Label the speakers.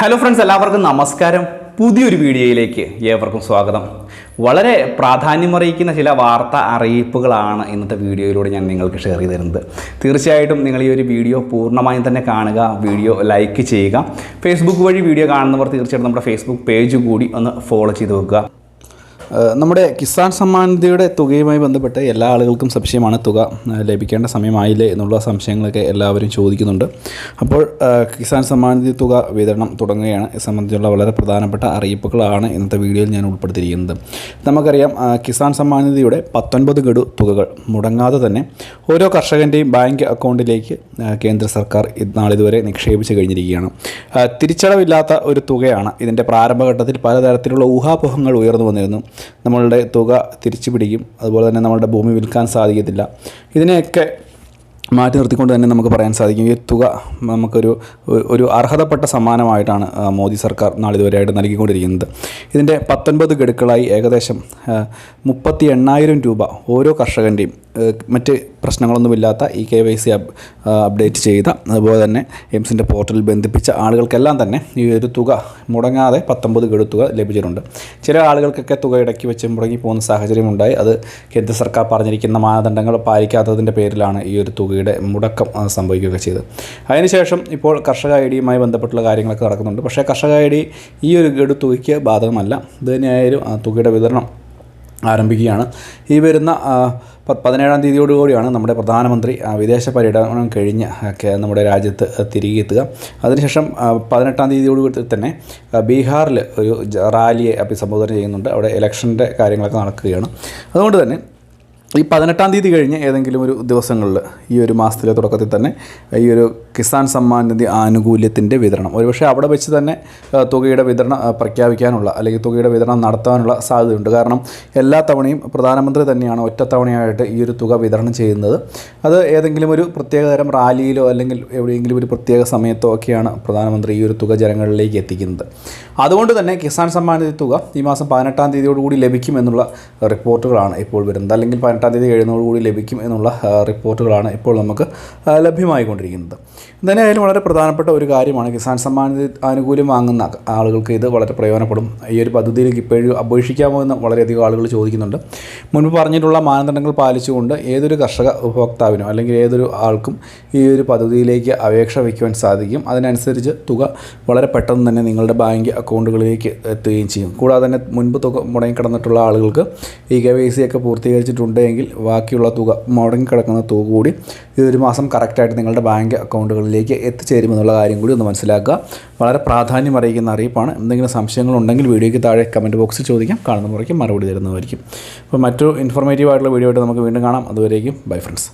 Speaker 1: Hello friends, എല്ലാവർക്കും നമസ്കാരം. പുതിയൊരു വീഡിയോയിലേക്ക് ഏവർക്കും സ്വാഗതം. വളരെ പ്രാധാന്യമറിയിക്കുന്ന ചില വാർത്താ അറിയിപ്പുകളാണ് ഇന്നത്തെ വീഡിയോയിലൂടെ ഞാൻ നിങ്ങൾക്ക് ഷെയർ ചെയ്ത് തരുന്നത്. തീർച്ചയായിട്ടും നിങ്ങൾ ഈ ഒരു വീഡിയോ പൂർണ്ണമായും തന്നെ കാണുക, വീഡിയോ ലൈക്ക് ചെയ്യുക. ഫേസ്ബുക്ക് വഴി വീഡിയോ കാണുന്നവർ തീർച്ചയായിട്ടും നമ്മുടെ ഫേസ്ബുക്ക് പേജ് കൂടി ഒന്ന് ഫോളോ ചെയ്ത് വെക്കുക. നമ്മുടെ കിസാൻ സമ്മാൻ നിധിയുടെ തുകയുമായി ബന്ധപ്പെട്ട് എല്ലാ ആളുകൾക്കും സംശയമാണ്. തുക ലഭിക്കേണ്ട സമയമായില്ലേ എന്നുള്ള സംശയങ്ങളൊക്കെ എല്ലാവരും ചോദിക്കുന്നുണ്ട്. അപ്പോൾ കിസാൻ സമ്മാൻ നിധി തുക വിതരണം തുടങ്ങുകയാണ്. ഇത് സംബന്ധിച്ചുള്ള വളരെ പ്രധാനപ്പെട്ട അറിയിപ്പുകളാണ് ഇന്നത്തെ വീഡിയോയിൽ ഞാൻ ഉൾപ്പെടുത്തിയിരിക്കുന്നത്. നമുക്കറിയാം, കിസാൻ സമ്മാൻ നിധിയുടെ 19 ഗഡു തുകകൾ മുടങ്ങാതെ തന്നെ ഓരോ കർഷകൻ്റെയും ബാങ്ക് അക്കൗണ്ടിലേക്ക് കേന്ദ്ര സർക്കാർ നാളിതുവരെ നിക്ഷേപിച്ച് കഴിഞ്ഞിരിക്കുകയാണ്. തിരിച്ചടവില്ലാത്ത ഒരു തുകയാണ്. ഇതിൻ്റെ പ്രാരംഭഘട്ടത്തിൽ പലതരത്തിലുള്ള ഊഹാപോഹങ്ങൾ ഉയർന്നു വന്നിരുന്നു. നമ്മളുടെ തുക തിരിച്ചു പിടിക്കും, അതുപോലെ തന്നെ നമ്മളുടെ ഭൂമി വിൽക്കാൻ സാധിക്കത്തില്ല. ഇതിനെയൊക്കെ മാറ്റി നിർത്തിക്കൊണ്ട് തന്നെ നമുക്ക് പറയാൻ സാധിക്കും, ഈ തുക നമുക്കൊരു അർഹതപ്പെട്ട സമ്മാനമായിട്ടാണ് മോദി സർക്കാർ നാളിതുവരെയായിട്ട് നൽകിക്കൊണ്ടിരിക്കുന്നത്. ഇതിൻ്റെ 19 ഗഡുക്കളായി ഏകദേശം 38,000 രൂപ ഓരോ കർഷകൻ്റെയും മറ്റ് പ്രശ്നങ്ങളൊന്നുമില്ലാത്ത ഈ KYC അപ്ഡേറ്റ് ചെയ്ത, അതുപോലെ തന്നെ എയിംസിൻ്റെ പോർട്ടലിൽ ബന്ധിപ്പിച്ച ആളുകൾക്കെല്ലാം തന്നെ ഈ ഒരു തുക മുടങ്ങാതെ 19 ഗഡു തുക ലഭിച്ചിട്ടുണ്ട്. ചില ആളുകൾക്കൊക്കെ തുക ഇടയ്ക്ക് വെച്ച് മുടങ്ങിപ്പോകുന്ന സാഹചര്യമുണ്ടായി. അത് കേന്ദ്ര സർക്കാർ പറഞ്ഞിരിക്കുന്ന മാനദണ്ഡങ്ങൾ പാലിക്കാത്തതിൻ്റെ പേരിലാണ് ഈ ഒരു തുകയുടെ മുടക്കം സംഭവിക്കുകയൊക്കെ ചെയ്തത്. അതിനുശേഷം ഇപ്പോൾ കർഷക ID-യുമായി ബന്ധപ്പെട്ടുള്ള കാര്യങ്ങളൊക്കെ നടക്കുന്നുണ്ട്. പക്ഷേ കർഷക ID ഈ ഒരു ഗഡു തുകയ്ക്ക് ബാധകമല്ല. ഇത് തന്നെയായാലും തുകയുടെ വിതരണം ആരംഭിക്കുകയാണ്. ഈ വരുന്ന 17-ാം തീയതിയോടുകൂടിയാണ് നമ്മുടെ പ്രധാനമന്ത്രി വിദേശ പര്യടനം കഴിഞ്ഞ് നമ്മുടെ രാജ്യത്ത് തിരികെ എത്തുക. അതിനുശേഷം 18-ാം തീയതിയോടുകൂടി തന്നെ ബീഹാറിൽ ഒരു റാലിയെ അഭിസംബോധന ചെയ്യുന്നുണ്ട്. അവിടെ ഇലക്ഷൻ്റെ കാര്യങ്ങളൊക്കെ നടക്കുകയാണ്. അതുകൊണ്ട് തന്നെ ഈ 18-ാം തീയതി കഴിഞ്ഞ് ഏതെങ്കിലും ഒരു ദിവസങ്ങളിൽ ഈ ഒരു മാസത്തിലെ തുടക്കത്തിൽ തന്നെ ഈ ഒരു കിസാൻ സമ്മാൻ നിധി ആനുകൂല്യത്തിൻ്റെ വിതരണം ഒരുപക്ഷെ അവിടെ വെച്ച് തന്നെ തുകയുടെ വിതരണം പ്രഖ്യാപിക്കാനുള്ള, അല്ലെങ്കിൽ തുകയുടെ വിതരണം നടത്താനുള്ള സാധ്യതയുണ്ട്. കാരണം എല്ലാ തവണയും പ്രധാനമന്ത്രി തന്നെയാണ് ഒറ്റത്തവണയായിട്ട് ഈ ഒരു തുക വിതരണം ചെയ്യുന്നത്. അത് ഏതെങ്കിലും ഒരു പ്രത്യേകതരം റാലിയിലോ അല്ലെങ്കിൽ എവിടെയെങ്കിലും ഒരു പ്രത്യേക സമയത്തോ ഒക്കെയാണ് പ്രധാനമന്ത്രി ഈ ഒരു തുക ജനങ്ങളിലേക്ക് എത്തിക്കുന്നത്. അതുകൊണ്ട് തന്നെ കിസാൻ സമ്മാൻ നിധി തുക ഈ മാസം 18-ാം തീയതിയോടുകൂടി ലഭിക്കുമെന്നുള്ള റിപ്പോർട്ടുകളാണ് ഇപ്പോൾ വരുന്നത്. അല്ലെങ്കിൽ 18-ാം തീയതി കഴിയുന്നതോടുകൂടി ലഭിക്കും എന്നുള്ള റിപ്പോർട്ടുകളാണ് ഇപ്പോൾ നമുക്ക് ലഭ്യമായിക്കൊണ്ടിരിക്കുന്നത്. എന്തായാലും വളരെ പ്രധാനപ്പെട്ട ഒരു കാര്യമാണ്. കിസാൻ സമ്മാൻ നിധി ആനുകൂല്യം വാങ്ങുന്ന ആളുകൾക്ക് ഇത് വളരെ പ്രയോജനപ്പെടും. ഈ ഒരു പദ്ധതിയിലേക്ക് ഇപ്പോഴും അപേക്ഷിക്കാമോ എന്ന് വളരെയധികം ആളുകൾ ചോദിക്കുന്നുണ്ട്. മുൻപ് പറഞ്ഞിട്ടുള്ള മാനദണ്ഡങ്ങൾ പാലിച്ചുകൊണ്ട് ഏതൊരു കർഷക ഉപഭോക്താവിനും അല്ലെങ്കിൽ ഏതൊരു ആൾക്കും ഈ ഒരു പദ്ധതിയിലേക്ക് അപേക്ഷ വയ്ക്കുവാൻ സാധിക്കും. അതിനനുസരിച്ച് തുക വളരെ പെട്ടെന്ന് തന്നെ നിങ്ങളുടെ ബാങ്ക് അക്കൗണ്ടുകളിലേക്ക് എത്തുകയും ചെയ്യും. കൂടാതെ തന്നെ മുൻപ് തുക മുടങ്ങിക്കിടന്നിട്ടുള്ള ആളുകൾക്ക് ഈ KYC ഒക്കെ പൂർത്തീകരിച്ചിട്ടുണ്ടെങ്കിൽ ബാക്കിയുള്ള തുക, മുടങ്ങിക്കിടക്കുന്ന തുക കൂടി ഈ ഒരു മാസം കറക്റ്റായിട്ട് നിങ്ങളുടെ ബാങ്ക് അക്കൗണ്ടുകളിലേക്ക് എത്തിച്ചേരുമെന്നുള്ള കാര്യം കൂടി ഒന്ന് മനസ്സിലാക്കുക. വളരെ പ്രാധാന്യം അറിയിക്കുന്ന അറിയിപ്പാണ്. എന്തെങ്കിലും സംശയങ്ങളുണ്ടെങ്കിൽ വീഡിയോയ്ക്ക് താഴെ കമൻറ്റ് ബോക്സിൽ ചോദിക്കാം. കാണുന്ന മുറയ്ക്ക് മറുപടി തരുന്നതായിരിക്കും. അപ്പോൾ മറ്റൊരു ഇൻഫോർമേറ്റീവ് ആയിട്ടുള്ള വീഡിയോ ആയിട്ട് നമുക്ക് വീണ്ടും കാണാം. അതുവരേക്കും ബൈ ഫ്രണ്ട്സ്.